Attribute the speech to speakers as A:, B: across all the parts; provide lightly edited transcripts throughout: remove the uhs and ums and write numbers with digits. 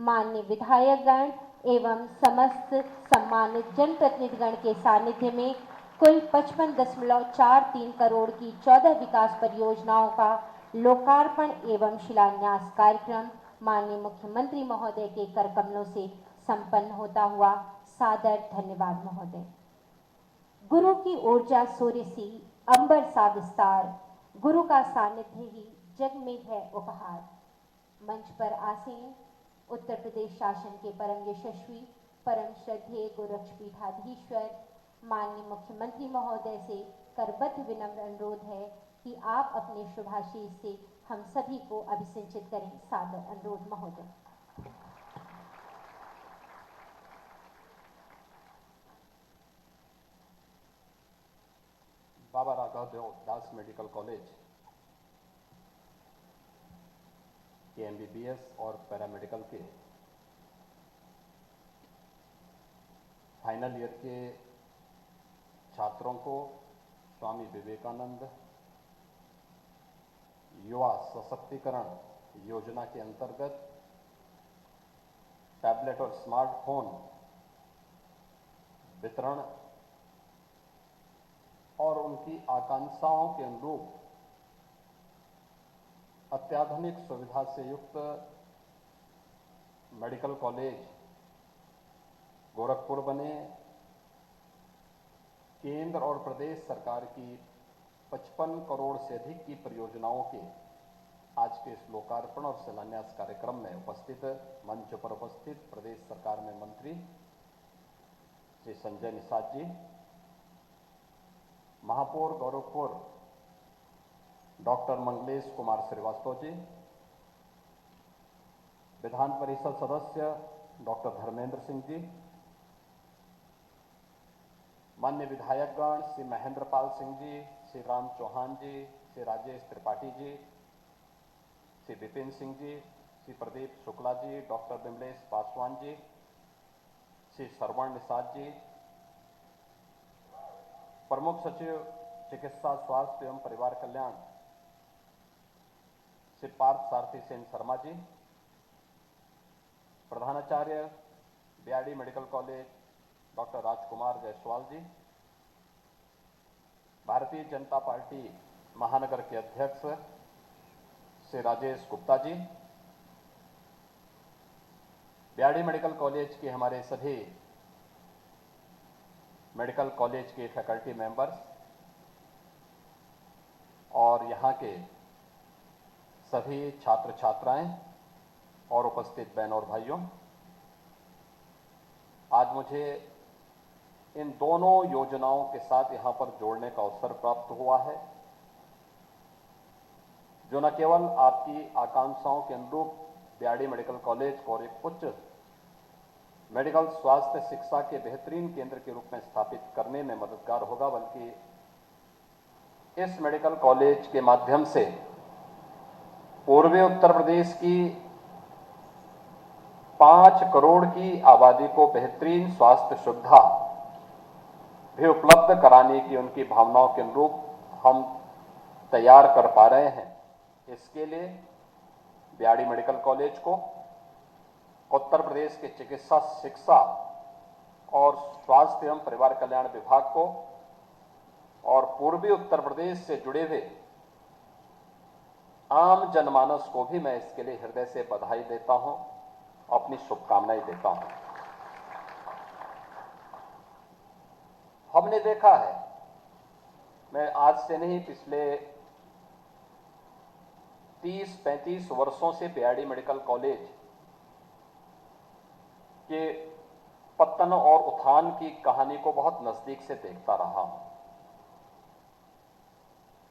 A: माननीय विधायकगण एवं समस्त सम्मानित जनप्रतिनिधिगण के सानिध्य में कुल 55.43 करोड़ की 14 विकास परियोजनाओं का लोकार्पण एवं शिलान्यास कार्यक्रम माननीय मुख्यमंत्री महोदय के करकमलों से संपन्न होता हुआ सादर धन्यवाद महोदय। गुरु की ऊर्जा सूर्य सी अंबर सा विस्तार, गुरु का सानिध्य ही जग में है उपहार। मंच पर आसीन उत्तर प्रदेश शासन के परम यशस्वी परम श्रद्धेय गोरक्षपीठाधीश्वर माननीय मुख्यमंत्री महोदय से करबद्ध विनम्र अनुरोध है कि आप अपने शुभाशीष से हम सभी को अभिसिंचित करें। सादर अनुरोध महोदय।
B: बाबा राघवदेव दास मेडिकल कॉलेज के MBBS और पैरामेडिकल के फाइनल ईयर के छात्रों को स्वामी विवेकानंद युवा सशक्तिकरण योजना के अंतर्गत टैबलेट और स्मार्टफोन वितरण और उनकी आकांक्षाओं के अनुरूप अत्याधुनिक सुविधा से युक्त मेडिकल कॉलेज गोरखपुर बने, केंद्र और प्रदेश सरकार की 55 करोड़ से अधिक की परियोजनाओं के आज के इस लोकार्पण और शिलान्यास कार्यक्रम में उपस्थित मंच पर उपस्थित प्रदेश सरकार में मंत्री श्री संजय निषाद जी, महापौर गोरखपुर डॉक्टर मंगलेश कुमार श्रीवास्तव जी, विधान परिषद सदस्य डॉक्टर धर्मेंद्र सिंह जी, माननीय विधायकगण श्री महेंद्र पाल सिंह जी, श्री राम चौहान जी, श्री राजेश त्रिपाठी जी, श्री विपिन सिंह जी, श्री प्रदीप शुक्ला जी, डॉक्टर विमलेश पासवान जी, श्री श्रवण निषाद जी, प्रमुख सचिव चिकित्सा स्वास्थ्य एवं परिवार कल्याण श्री पार्थ सारथी सेन शर्मा जी, प्रधानाचार्य बीआरडी मेडिकल कॉलेज डॉक्टर राजकुमार जायसवाल जी, भारतीय जनता पार्टी महानगर के अध्यक्ष Shri Rajesh Gupta ji, BRD medical college के हमारे सभी मेडिकल कॉलेज के फैकल्टी मेंबर्स और यहाँ के सभी छात्र छात्राएं और उपस्थित बहनों और भाइयों, आज मुझे इन दोनों योजनाओं के साथ यहाँ पर जोड़ने का अवसर प्राप्त हुआ है, जो न केवल आपकी आकांक्षाओं के अनुरूप बीआरडी मेडिकल कॉलेज को एक उच्च मेडिकल स्वास्थ्य शिक्षा के बेहतरीन केंद्र के रूप में स्थापित करने में मददगार होगा, बल्कि इस मेडिकल कॉलेज के माध्यम से पूर्वी उत्तर प्रदेश की 5 करोड़ की आबादी को बेहतरीन स्वास्थ्य सुविधा भी उपलब्ध कराने की उनकी भावनाओं के अनुरूप हम तैयार कर पा रहे हैं। इसके लिए बीआरडी मेडिकल कॉलेज को उत्तर प्रदेश के चिकित्सा शिक्षा और स्वास्थ्य एवं परिवार कल्याण विभाग को और पूर्वी उत्तर प्रदेश से जुड़े हुए आम जनमानस को भी मैं इसके लिए हृदय से बधाई देता हूं, अपनी शुभकामनाएं देता हूं। हमने देखा है, मैं आज से नहीं पिछले 30-35 वर्षों से बीआरडी मेडिकल कॉलेज के पतन और उत्थान की कहानी को बहुत नजदीक से देखता रहा हूं।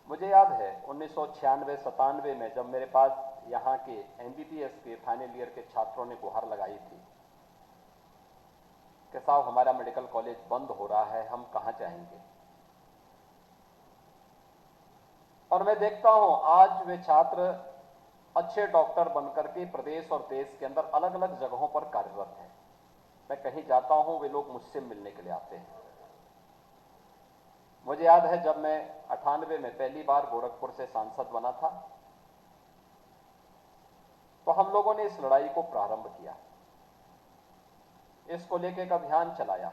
B: मुझे याद है 1996-97 में जब मेरे पास यहाँ के MBBS के फाइनल ईयर के छात्रों ने गुहार लगाई थी कि साहब हमारा मेडिकल कॉलेज बंद हो रहा है, हम कहां जाएंगे। और मैं देखता हूं आज वे छात्र अच्छे डॉक्टर बनकर के प्रदेश और देश के अंदर अलग अलग जगहों पर कार्यरत हैं। मैं कहीं जाता हूं, वे लोग मुझसे मिलने के लिए आते हैं। मुझे याद है जब मैं 98 में पहली बार गोरखपुर से सांसद बना था, तो हम लोगों ने इस लड़ाई को प्रारंभ किया। इसको लेकर एक अभियान चलाया,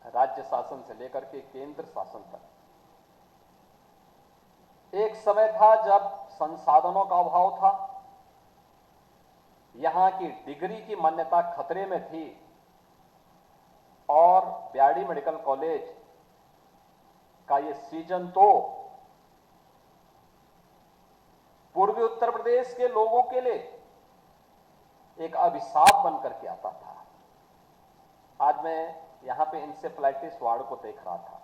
B: राज्य शासन से लेकर के केंद्र शासन तक। एक समय था जब संसाधनों का अभाव था, यहां की डिग्री की मान्यता खतरे में थी और बीआरडी मेडिकल कॉलेज का ये सीजन तो पूर्वी उत्तर प्रदेश के लोगों के लिए एक अभिशाप बनकर के आता था। आज मैं यहां पे इंसेफ्लाइटिस वार्ड को देख रहा था,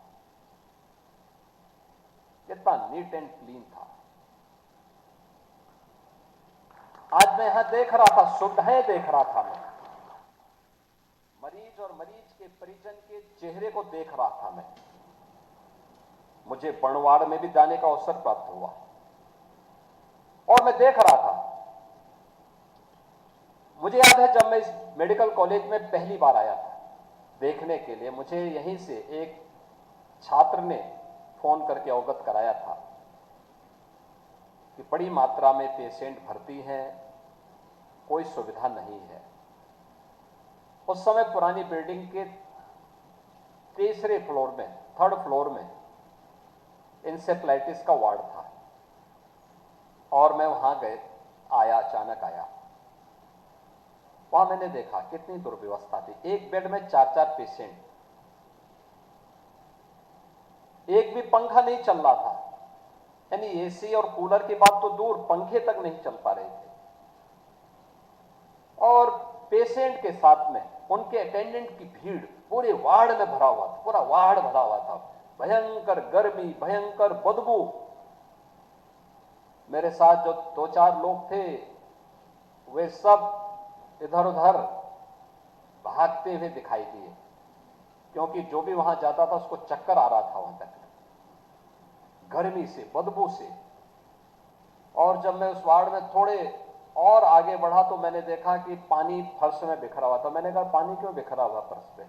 B: कितना नीट एंड क्लीन था। आज मैं यहां देख रहा था, सुविधाएं देख रहा था, मैं मरीज और मरीज के परिजन के चेहरे को देख रहा था। मैं मुझे बणवाड़ में भी जाने का अवसर प्राप्त हुआ और मैं देख रहा था। मुझे याद है जब मैं इस मेडिकल कॉलेज में पहली बार आया था देखने के लिए, मुझे यहीं से एक छात्र ने फोन करके अवगत कराया था कि बड़ी मात्रा में पेशेंट भर्ती हैं, कोई सुविधा नहीं है। उस समय पुरानी बिल्डिंग के तीसरे फ्लोर में, थर्ड फ्लोर में इंसेफ्लाइटिस का वार्ड था और मैं वहां अचानक आया। वहां मैंने देखा कितनी दुर्व्यवस्था थी। एक बेड में 4-4 पेशेंट, एक भी पंखा नहीं चल रहा था, यानी एसी और कूलर की बात तो दूर, पंखे तक नहीं चल पा रहे थे। और पेशेंट के साथ में उनके अटेंडेंट की भीड़ पूरे वार्ड में भरा हुआ था, पूरा वार्ड भरा हुआ था। भयंकर गर्मी, भयंकर बदबू। मेरे साथ जो 2-4 लोग थे वे सब इधर उधर भागते हुए दिखाई दिए, क्योंकि जो भी वहां जाता था उसको चक्कर आ रहा था वहां तक, गर्मी से, बदबू से। और जब मैं उस वार्ड में थोड़े और आगे बढ़ा तो मैंने देखा कि पानी फर्श में बिखरा हुआ था। मैंने कहा पानी क्यों बिखरा हुआ फर्श पे?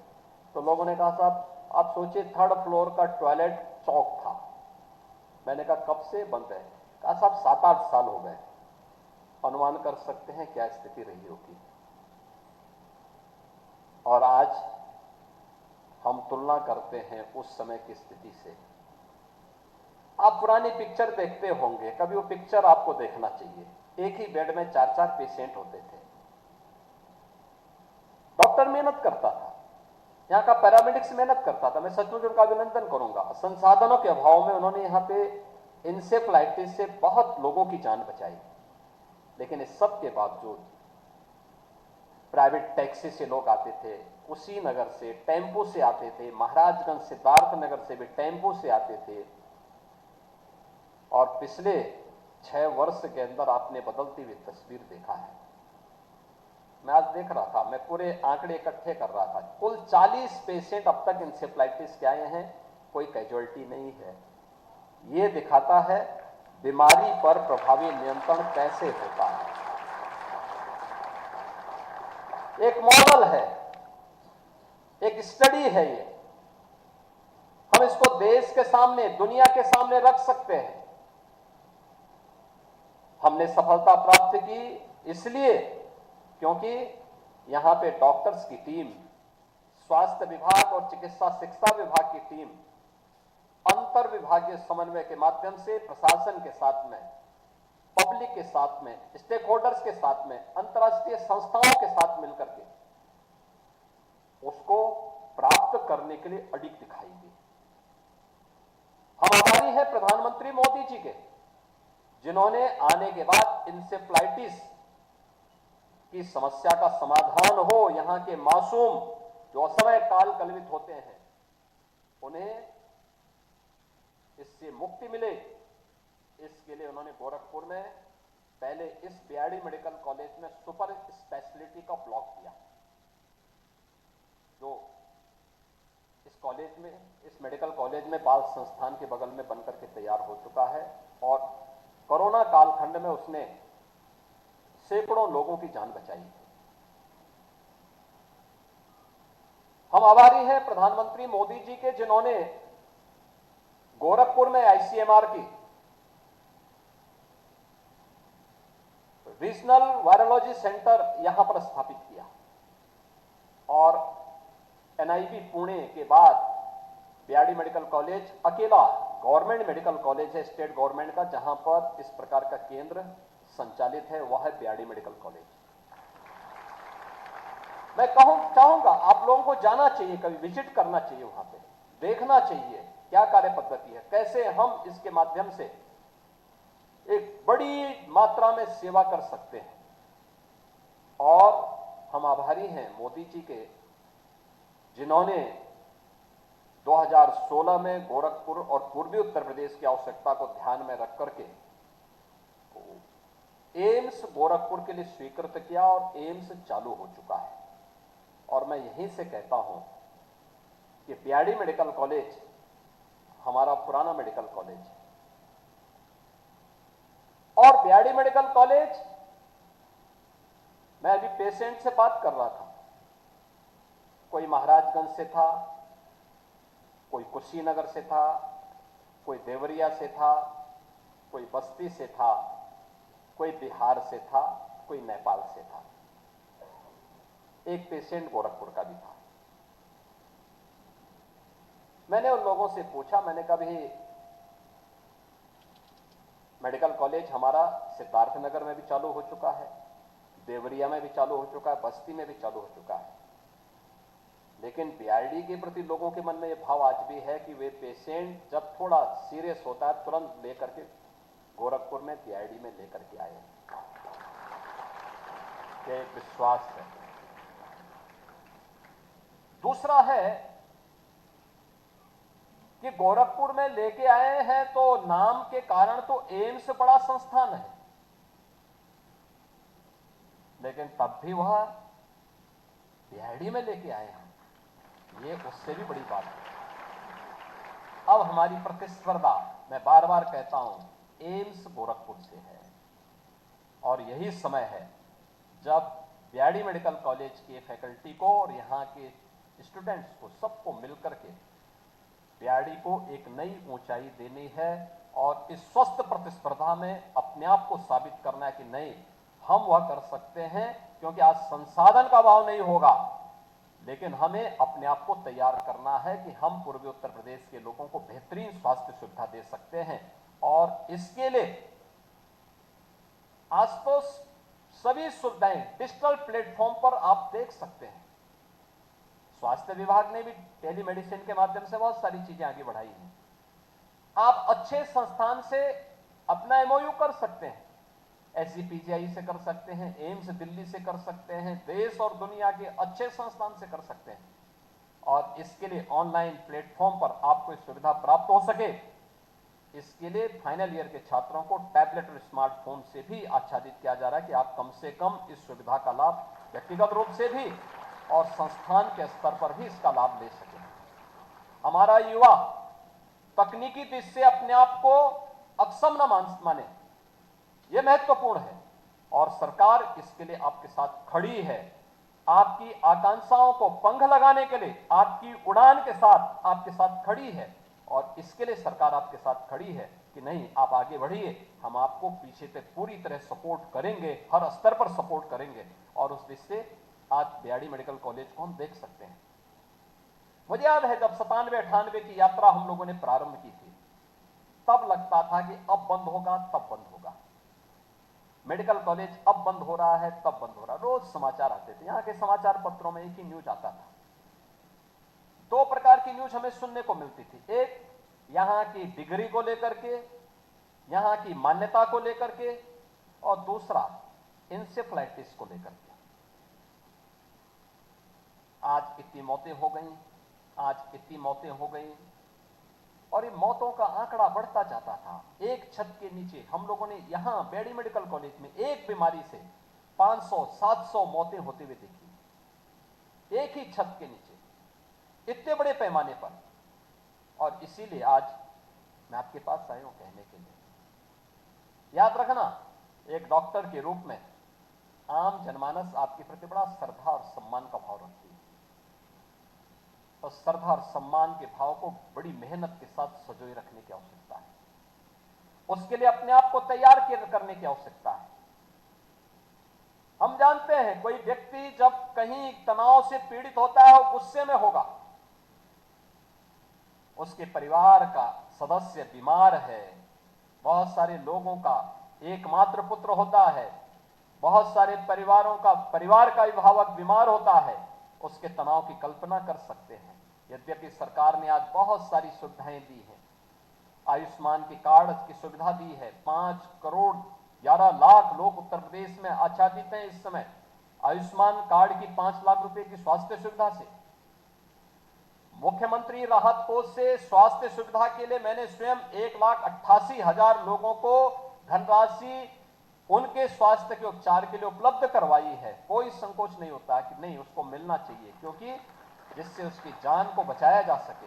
B: तो लोगों ने कहा साहब आप सोचिए, 3rd फ्लोर का टॉयलेट चौक था। मैंने कहा कब से बंद है? कहा साहब 7-8 साल हो गए। अनुमान कर सकते हैं क्या स्थिति रही होगी। और आज हम तुलना करते हैं उस समय की स्थिति से। आप पुरानी पिक्चर देखते होंगे, कभी वो पिक्चर आपको देखना चाहिए। एक ही बेड में 4-4 पेशेंट होते थे। डॉक्टर मेहनत करता था, यहां का पैरामेडिक्स मेहनत करता था, मैं सचमुच उनका अभिनंदन करूंगा। संसाधनों के अभाव में उन्होंने यहां पे इंसेफ्लाइटिस से बहुत लोगों की जान बचाई। लेकिन इस सब के बावजूद प्राइवेट टैक्सी से लोग आते थे, कुशीनगर से टेम्पो से आते थे, महाराजगंज सिद्धार्थनगर से भी टेम्पो से आते थे। और पिछले 6 वर्ष के अंदर आपने बदलती हुई तस्वीर देखा है। मैं आज देख रहा था, मैं पूरे आंकड़े इकट्ठे कर रहा था, कुल 40 पेशेंट अब तक इंसेफ्लाइटिस के आए हैं, कोई कैजुअल्टी नहीं है। यह दिखाता है बीमारी पर प्रभावी नियंत्रण कैसे होता है। एक मॉडल है, एक स्टडी है ये। हम इसको देश के सामने, दुनिया के सामने रख सकते हैं। हमने सफलता प्राप्त की इसलिए क्योंकि यहां पे डॉक्टर्स की टीम, स्वास्थ्य विभाग और चिकित्सा शिक्षा विभाग की टीम अंतर विभागीय समन्वय के माध्यम से प्रशासन के साथ में, पब्लिक के साथ में, स्टेक होल्डर्स के साथ में, अंतर्राष्ट्रीय संस्थाओं के साथ मिलकर के उसको प्राप्त करने के लिए अडिग दिखाई दी। हम आभारी हैं प्रधानमंत्री मोदी जी के, जिन्होंने आने के बाद इंसेफ्लाइटिस की समस्या का समाधान हो, यहां के मासूम जो असमय काल कलवित होते हैं उन्हें इससे मुक्ति मिले, इसके लिए उन्होंने गोरखपुर में पहले इस बीआरडी मेडिकल कॉलेज में सुपर स्पेशलिटी का ब्लॉक किया, जो इस कॉलेज में, इस मेडिकल कॉलेज में बाल संस्थान के बगल में बनकर के तैयार हो चुका है। और कोरोना कालखंड में उसने सैकड़ों लोगों की जान बचाई। हम आभारी हैं प्रधानमंत्री मोदी जी के, जिन्होंने गोरखपुर में आईसीएमआर की रीजनल वायरोलॉजी सेंटर यहां पर स्थापित किया। और एनआईवी पुणे के बाद बीआरडी मेडिकल कॉलेज अकेला गवर्नमेंट मेडिकल कॉलेज है स्टेट गवर्नमेंट का, जहां पर इस प्रकार का केंद्र संचालित है, वह है बीआरडी मेडिकल कॉलेज। मैं चाहूंगा आप लोगों को जाना चाहिए, कभी विजिट करना चाहिए, वहां पे देखना चाहिए क्या कार्य पद्धति है, कैसे हम इसके माध्यम से एक बड़ी मात्रा में सेवा कर सकते हैं। और हम आभारी हैं मोदी जी के, जिन्होंने 2016 में गोरखपुर और पूर्वी उत्तर प्रदेश की आवश्यकता को ध्यान में रख करके एम्स गोरखपुर के लिए स्वीकृत किया और एम्स चालू हो चुका है। और मैं यहीं से कहता हूं कि बीआरडी मेडिकल कॉलेज हमारा पुराना मेडिकल कॉलेज है, और बीआरडी मेडिकल कॉलेज, मैं अभी पेशेंट से बात कर रहा था, कोई महाराजगंज से था, कोई कुशीनगर से था, कोई देवरिया से था, कोई बस्ती से था, कोई बिहार से था, कोई नेपाल से था, एक पेशेंट गोरखपुर का भी था। मैंने उन लोगों से पूछा, मैंने कहा भी मेडिकल कॉलेज हमारा सिद्धार्थनगर में भी चालू हो चुका है, देवरिया में भी चालू हो चुका है, बस्ती में भी चालू हो चुका है, लेकिन बीआरडी के प्रति लोगों के मन में यह भाव आज भी है कि वे पेशेंट जब थोड़ा सीरियस होता है तुरंत लेकर के गोरखपुर में बीआरडी में लेकर के आए। यह एक विश्वास है। दूसरा है कि गोरखपुर में लेके आए हैं तो नाम के कारण तो एम्स बड़ा संस्थान है, लेकिन तब भी वह बीआरडी में लेके आए हैं, ये उससे भी बड़ी बात है। अब हमारी प्रतिस्पर्धा, मैं बार बार कहता हूं, एम्स गोरखपुर से है, और यही समय है जब बीआरडी मेडिकल कॉलेज के फैकल्टी को और यहां के स्टूडेंट्स को सबको मिलकर के बीआरडी को एक नई ऊंचाई देनी है और इस स्वस्थ प्रतिस्पर्धा में अपने आप को साबित करना है कि नहीं, हम वह कर सकते हैं, क्योंकि आज संसाधन का अभाव नहीं होगा, लेकिन हमें अपने आप को तैयार करना है कि हम पूर्वी उत्तर प्रदेश के लोगों को बेहतरीन स्वास्थ्य सुविधा दे सकते हैं। और इसके लिए आज तो सभी सुविधाएं डिजिटल प्लेटफॉर्म पर आप देख सकते हैं। स्वास्थ्य विभाग ने भी टेलीमेडिसिन के माध्यम से बहुत सारी चीजें आगे बढ़ाई हैं। आप अच्छे संस्थान से अपना एमओयू कर सकते हैं, एसजीपीजीआई से कर सकते हैं, एम्स दिल्ली से कर सकते हैं, देश और दुनिया के अच्छे संस्थान से कर सकते हैं। और इसके लिए ऑनलाइन प्लेटफॉर्म पर आपको इस सुविधा प्राप्त हो सके, इसके लिए फाइनल ईयर के छात्रों को टैबलेट और स्मार्टफोन से भी आच्छादित किया जा रहा है कि आप कम से कम इस सुविधा का लाभ व्यक्तिगत रूप से भी और संस्थान के स्तर पर भी इसका लाभ ले सकें। हमारा युवा तकनीकी दृष्टि से अपने आप को अक्षम न माने, यह महत्वपूर्ण है, और सरकार इसके लिए आपके साथ खड़ी है। आपकी आकांक्षाओं को पंख लगाने के लिए आपकी उड़ान के साथ आपके साथ खड़ी है, और इसके लिए सरकार आपके साथ खड़ी है कि नहीं, आप आगे बढ़िए, हम आपको पीछे से पूरी तरह सपोर्ट करेंगे, हर स्तर पर सपोर्ट करेंगे। और उस दृष्टि से आज बीआरडी मेडिकल कॉलेज को हम देख सकते हैं। मुझे याद है जब 97-98 की यात्रा हम लोगों ने प्रारंभ की थी, तब लगता था कि अब बंद होगा, तब बंद होगा, मेडिकल कॉलेज अब बंद हो रहा है, तब बंद हो रहा है। रोज समाचार आते थे, यहां के समाचार पत्रों में एक ही न्यूज आता था। दो प्रकार की न्यूज हमें सुनने को मिलती थी, एक यहां की डिग्री को लेकर के, यहां की मान्यता को लेकर के, और दूसरा इंसेफ्लाइटिस को लेकर के। आज इतनी मौतें हो गई, आज इतनी मौतें हो गई, और ये मौतों का आंकड़ा बढ़ता जाता था। एक छत के नीचे हम लोगों ने यहां बीआरडी मेडिकल कॉलेज में एक बीमारी से 500-700 मौतें होते हुए देखी, एक ही छत के नीचे, इतने बड़े पैमाने पर। और इसीलिए आज मैं आपके पास आया हूं कहने के लिए, याद रखना, एक डॉक्टर के रूप में आम जनमानस आपके प्रति बड़ा श्रद्धा और सम्मान का भाव रखती है, और श्रद्धा और सम्मान के भाव को बड़ी मेहनत के साथ संजोए रखने की आवश्यकता है। उसके लिए अपने आप को तैयार करने की आवश्यकता है। हम जानते हैं कोई व्यक्ति जब कहीं कहीं तनाव से पीड़ित होता है, वो गुस्से में होगा, उसके परिवार का सदस्य बीमार है, बहुत सारे लोगों का एकमात्र पुत्र होता है, बहुत सारे परिवार का अभिभावक बीमार होता है, उसके तनाव की कल्पना कर सकते हैं। यद्यपि सरकार ने आज बहुत सारी सुविधाएं दी हैं, आयुष्मान के कार्ड की सुविधा दी है। 5 करोड़ 11 लाख लोग उत्तर प्रदेश में आच्छादित हैं इस समय आयुष्मान कार्ड की 5 लाख रुपए की स्वास्थ्य सुविधा से। मुख्यमंत्री राहत कोष से स्वास्थ्य सुविधा के लिए मैंने स्वयं 1,88,000 लोगों को धनराशि उनके स्वास्थ्य के उपचार के लिए उपलब्ध करवाई है। कोई संकोच नहीं होता कि नहीं उसको मिलना चाहिए, क्योंकि जिससे उसकी जान को बचाया जा सके।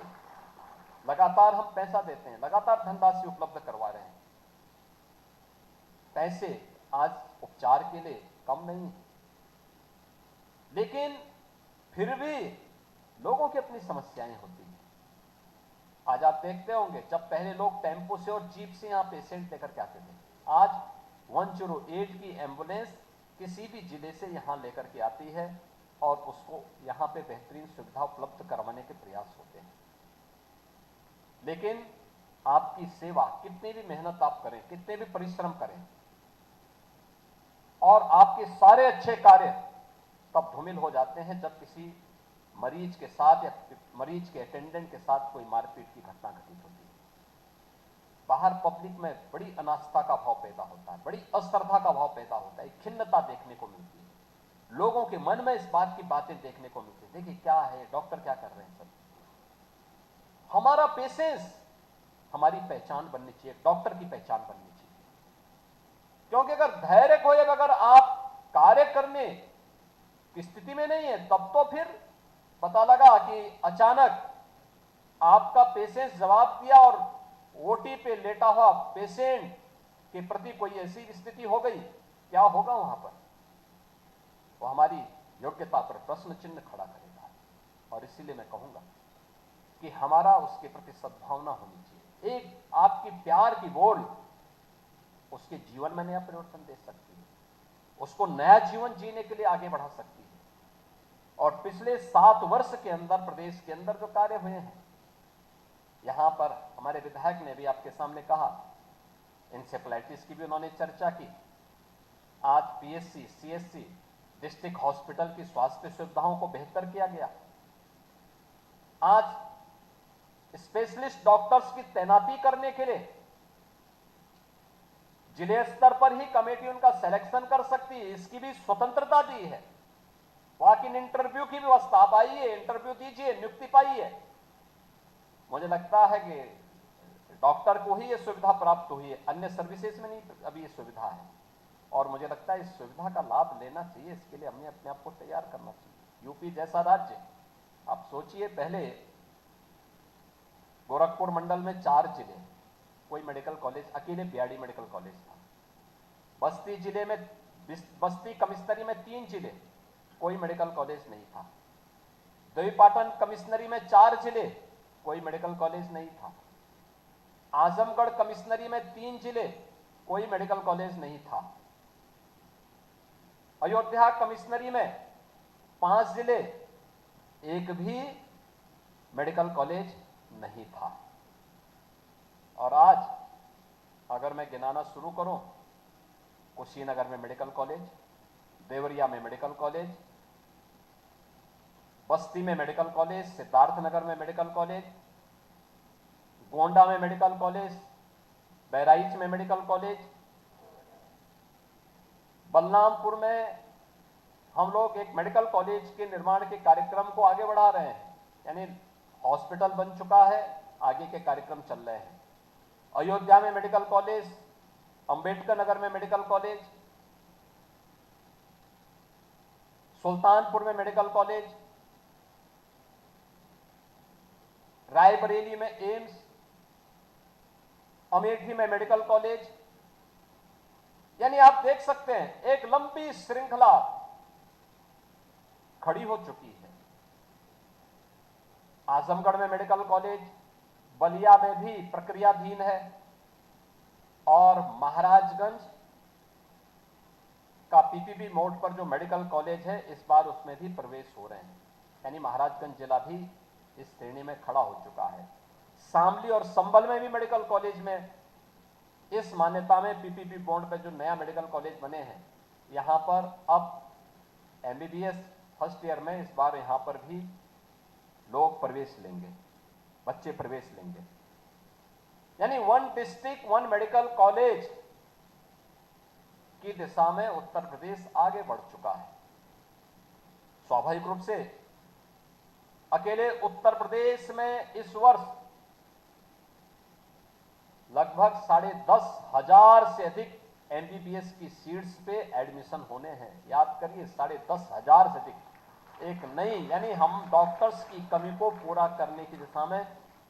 B: लगातार हम पैसा देते हैं, लगातार धनराशि उपलब्ध करवा रहे हैं। पैसे आज उपचार के लिए कम नहीं है, लेकिन फिर भी लोगों की अपनी समस्याएं होती हैं। आज आप देखते होंगे, जब पहले लोग टेम्पो से और जीप से यहां पेशेंट लेकर के आते थे, आज 108 की एम्बुलेंस किसी भी जिले से यहां लेकर के आती है और उसको यहां पे बेहतरीन सुविधा उपलब्ध करवाने के प्रयास होते हैं। लेकिन आपकी सेवा, कितनी भी मेहनत आप करें, कितने भी परिश्रम करें, और आपके सारे अच्छे कार्य तब धूमिल हो जाते हैं जब किसी मरीज के साथ या मरीज के अटेंडेंट के साथ कोई मारपीट की घटना घटित होती है। बाहर पब्लिक में बड़ी अनास्था का भाव पैदा होता है, बड़ी अश्रद्धा का भाव पैदा होता है, खिन्नता देखने को मिलती है। लोगों के मन में इस बात की बातें देखने को मिलती है, देखिए क्या है, डॉक्टर क्या कर रहे हैं। सब हमारा पेशेंस हमारी पहचान बननी चाहिए, डॉक्टर की पहचान बननी चाहिए। क्योंकि अगर धैर्य खोए, अगर आप कार्य करने की स्थिति में नहीं है, तब तो फिर पता लगा कि अचानक आपका पेशेंस जवाब दिया और ओटी पे लेटा हुआ पेशेंट के प्रति कोई ऐसी स्थिति हो गई, क्या होगा वहां पर? वो हमारी योग्यता पर प्रश्न चिन्ह खड़ा करेगा। और इसीलिए मैं कहूंगा कि हमारा उसके प्रति सद्भावना होनी चाहिए। एक आपकी प्यार की बोल उसके जीवन में नया परिवर्तन दे सकती है, उसको नया जीवन जीने के लिए आगे बढ़ा सकती है। और पिछले 7 वर्ष के अंदर प्रदेश के अंदर जो कार्य हुए हैं, यहां पर हमारे विधायक ने भी आपके सामने कहा, इंसेफ्लाइटिस की भी उन्होंने चर्चा की। आज पीएससी, सीएससी, डिस्ट्रिक्ट हॉस्पिटल की स्वास्थ्य सुविधाओं को बेहतर किया गया। आज स्पेशलिस्ट डॉक्टर्स की तैनाती करने के लिए जिले स्तर पर ही कमेटी उनका सिलेक्शन कर सकती है, इसकी भी स्वतंत्रता दी है। वॉक इन इंटरव्यू की व्यवस्था, आप आइए, इंटरव्यू दीजिए, नियुक्ति पाइए। मुझे लगता है कि डॉक्टर को ही यह सुविधा प्राप्त हुई है, अन्य सर्विसेज में नहीं अभी ये सुविधा है। और मुझे लगता है इस सुविधा का लाभ लेना चाहिए, इसके लिए हमें अपने आप को तैयार करना चाहिए। यूपी जैसा राज्य, आप सोचिए, पहले गोरखपुर मंडल में 4 जिले, कोई मेडिकल कॉलेज, अकेले बीआरडी मेडिकल कॉलेज था। बस्ती जिले में, बस्ती कमिश्नरी में 3 जिले, कोई मेडिकल कॉलेज नहीं था। देवीपाटन कमिश्नरी में 4 जिले, कोई मेडिकल कॉलेज नहीं था। आजमगढ़ कमिश्नरी में 3 जिले, कोई मेडिकल कॉलेज नहीं था। अयोध्या कमिश्नरी में 5 जिले, एक भी मेडिकल कॉलेज नहीं था। और आज अगर मैं गिनाना शुरू करूं, कुशीनगर में मेडिकल कॉलेज, देवरिया में मेडिकल कॉलेज, बस्ती में मेडिकल कॉलेज, सिद्धार्थनगर में मेडिकल कॉलेज, गोंडा में मेडिकल कॉलेज, बहराइच में मेडिकल कॉलेज, बलरामपुर में हम लोग एक मेडिकल कॉलेज के निर्माण के कार्यक्रम को आगे बढ़ा रहे हैं, यानी हॉस्पिटल बन चुका है, आगे के कार्यक्रम चल रहे हैं। अयोध्या में मेडिकल कॉलेज, अंबेडकर नगर में मेडिकल कॉलेज, सुल्तानपुर में मेडिकल कॉलेज, रायबरेली में एम्स, अमेठी में मेडिकल कॉलेज, यानी आप देख सकते हैं एक लंबी श्रृंखला खड़ी हो चुकी है। आजमगढ़ में मेडिकल कॉलेज, बलिया में भी प्रक्रियाधीन है, और महाराजगंज का पीपीपी मोड पर जो मेडिकल कॉलेज है इस बार उसमें भी प्रवेश हो रहे हैं, यानी महाराजगंज जिला भी इस श्रेणी में खड़ा हो चुका है। शामली और संबल में भी मेडिकल कॉलेज में इस मान्यता में पीपीपी बोर्ड पर जो नया मेडिकल कॉलेज बने हैं, यहां पर अब एमबीबीएस फर्स्ट ईयर में इस बार यहां पर भी लोग प्रवेश लेंगे, बच्चे प्रवेश लेंगे, यानी 1 डिस्ट्रिक्ट 1 मेडिकल कॉलेज की दिशा में उत्तर प्रदेश आगे बढ़ चुका है। स्वाभाविक रूप से अकेले उत्तर प्रदेश में इस वर्ष लगभग 10,500 से अधिक एमबीबीएस की सीट्स पे एडमिशन होने हैं। याद करिए, 10,500 से अधिक। एक नई, यानी हम डॉक्टर्स की कमी को पूरा करने की दिशा में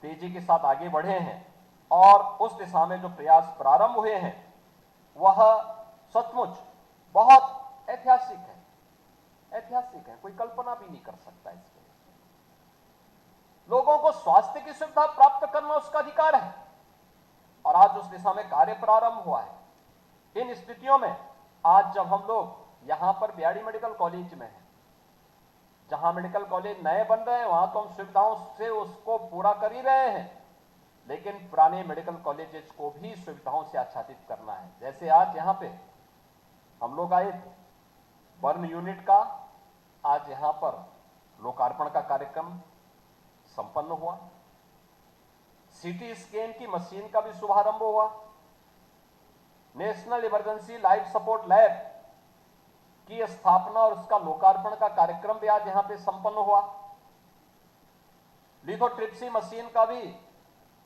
B: तेजी के साथ आगे बढ़े हैं और उस दिशा में जो प्रयास प्रारंभ हुए हैं वह सचमुच बहुत ऐतिहासिक है, ऐतिहासिक है, कोई कल्पना भी नहीं कर सकता इसके। लोगों को स्वास्थ्य की सुविधा प्राप्त करना उसका अधिकार है और आज उस दिशा में कार्य प्रारंभ हुआ है। इन स्थितियों में आज जब हम लोग यहां पर बीआरडी मेडिकल कॉलेज में हैं, जहां मेडिकल कॉलेज नए बन रहे हैं वहां तो हम सुविधाओं से उसको पूरा कर ही रहे हैं, लेकिन पुराने मेडिकल कॉलेजेस को भी सुविधाओं से आच्छादित करना है। जैसे आज यहां पे हम लोग आए थे, बर्न यूनिट का आज यहां पर लोकार्पण का कार्यक्रम संपन्न हुआ, सीटी स्कैन की मशीन का भी शुभारंभ हुआ, national emergency life support lab की स्थापना और उसका लोकार्पण का कार्यक्रम भी आज यहां पे संपन्न हुआ, लिथोट्रिप्सी मशीन का भी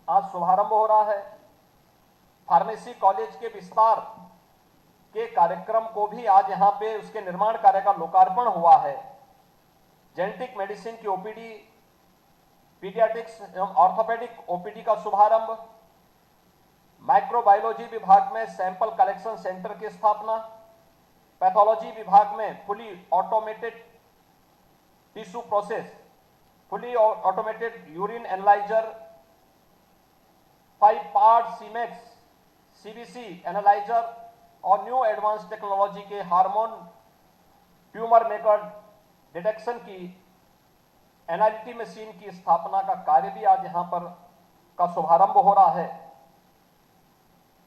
B: आज शुभारंभ हो रहा है, फार्मेसी कॉलेज के विस्तार के कार्यक्रम को भी आज यहां पे उसके निर्माण कार्य का लोकार्पण हुआ है, जेनेटिक मेडिसिन की ओपीडी, पीडियाट्रिक्स एवं ऑर्थोपेडिक ओपीडी का शुभारंभ, माइक्रोबायोलॉजी विभाग में सैंपल कलेक्शन सेंटर की स्थापना, पैथोलॉजी विभाग में fully automated tissue process, fully automated urine analyser, 5 part Sysmex CBC analyser और न्यू एडवांस टेक्नोलॉजी के हार्मोन ट्यूमर मेकर डिटेक्शन की एनालिटी मशीन की स्थापना का कार्य भी आज यहां पर का शुभारंभ हो रहा है।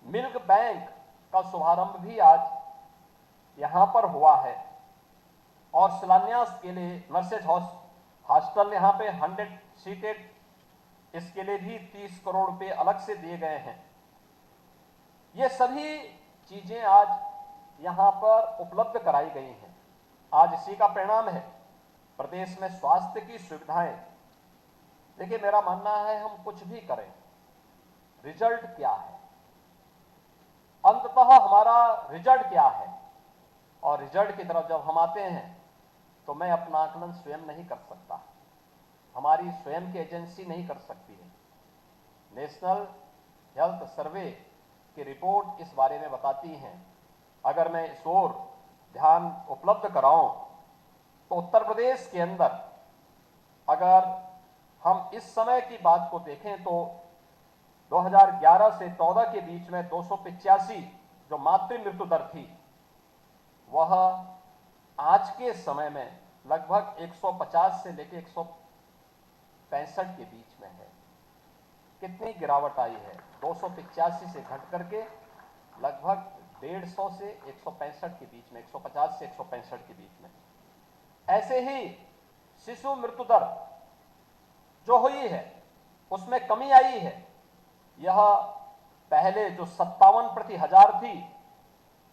B: मिल्क बैंक का शुभारंभ भी आज यहां पर हुआ है और शिलान्यास के लिए नर्सेज हॉस्टल यहां पे 100 सीटेड, इसके लिए भी 30 करोड़ रुपए अलग से दिए गए हैं। ये सभी चीजें आज यहां पर उपलब्ध कराई गई हैं। आज इसी का परिणाम है प्रदेश में स्वास्थ्य की सुविधाएं। देखिए, मेरा मानना है हम कुछ भी करें, रिजल्ट क्या है, अंततः हमारा रिजल्ट क्या है, और रिजल्ट की तरफ जब हम आते हैं तो मैं अपना आकलन स्वयं नहीं कर सकता, हमारी स्वयं की एजेंसी नहीं कर सकती है। नेशनल हेल्थ सर्वे की रिपोर्ट इस बारे में बताती हैं। अगर मैं इस ओर ध्यान उपलब्ध कराऊं तो उत्तर प्रदेश के अंदर अगर हम इस समय की बात को देखें तो 2011 से 14 के बीच में 285 जो मातृ मृत्यु दर थी, वह आज के समय में लगभग 150 से लेकर 165 के बीच में है। कितनी गिरावट आई है, 285 से घट करके लगभग 150 से 165 के बीच में, 150 से 165 के बीच में। ऐसे ही शिशु मृत्यु दर जो हुई है उसमें कमी आई है। यह पहले जो 57 प्रति हजार थी,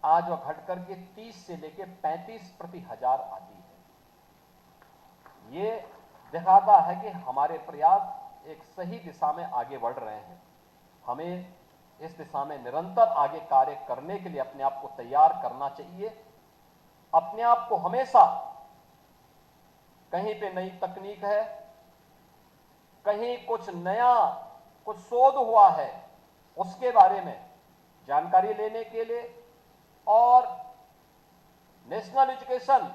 B: आज वह घट करके 30 से लेकर 35 प्रति हजार आती है। ये दिखाता है कि हमारे प्रयास एक सही दिशा में आगे बढ़ रहे हैं। हमें इस दिशा में निरंतर आगे कार्य करने के लिए अपने आप को तैयार करना चाहिए। अपने आप को हमेशा, कहीं पे नई तकनीक है, कहीं कुछ नया, कुछ शोध हुआ है, उसके बारे में जानकारी लेने के लिए और नेशनल एजुकेशन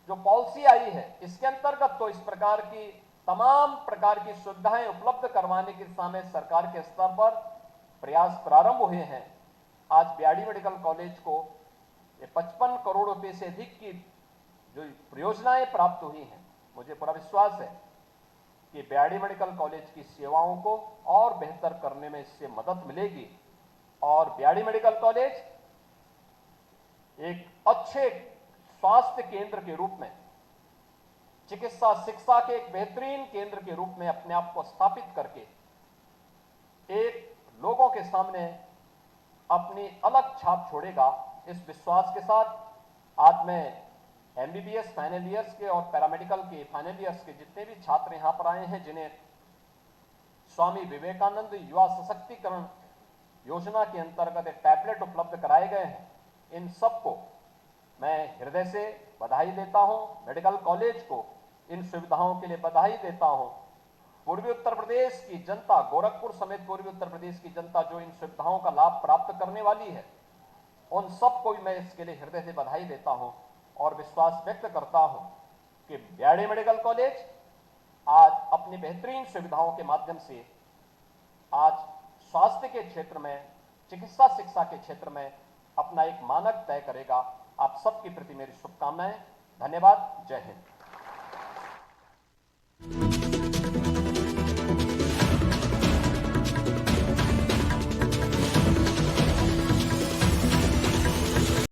B: जो पॉलिसी आई है इसके अंतर्गत तो इस प्रकार की तमाम प्रकार की सुविधाएं उपलब्ध करवाने की दिशा में सरकार के स्तर पर प्रयास प्रारंभ हुए हैं। आज बीआरडी मेडिकल कॉलेज को ये 55 करोड़ रुपए से अधिक की जो परियोजनाएं प्राप्त हुई हैं, मुझे पूरा विश्वास है कि बीआरडी मेडिकल कॉलेज की सेवाओं को और बेहतर करने में इससे मदद मिलेगी और बीआरडी मेडिकल कॉलेज एक अच्छे स्वास्थ्य केंद्र के रूप में, चिकित्सा शिक्षा के एक बेहतरीन केंद्र के रूप में अपने आप को स्थापित करके एक लोगों के सामने अपनी अलग छाप छोड़ेगा। इस विश्वास के साथ आज मैं एमबीबीएस फाइनल ईयर्स के और पैरामेडिकल के फाइनल ईयर्स के जितने भी छात्र यहां पर आए हैं, जिन्हें स्वामी विवेकानंद युवा सशक्तिकरण योजना के अंतर्गत एक टैबलेट उपलब्ध कराए गए हैं, इन सबको मैं हृदय से बधाई देता हूं। मेडिकल कॉलेज को इन सुविधाओं के लिए बधाई देता हूं। पूर्वी उत्तर प्रदेश की जनता, गोरखपुर समेत पूर्वी उत्तर प्रदेश की जनता जो इन सुविधाओं का लाभ प्राप्त करने वाली है, उन सबको मैं इसके लिए हृदय से बधाई देता हूं और विश्वास व्यक्त करता हूं कि बीआरडी मेडिकल कॉलेज आज अपनी बेहतरीन सुविधाओं के माध्यम से आज स्वास्थ्य के क्षेत्र में, चिकित्सा शिक्षा के क्षेत्र में अपना एक मानक तय करेगा। आप सबके प्रति मेरी शुभकामनाएं। धन्यवाद। जय हिंद।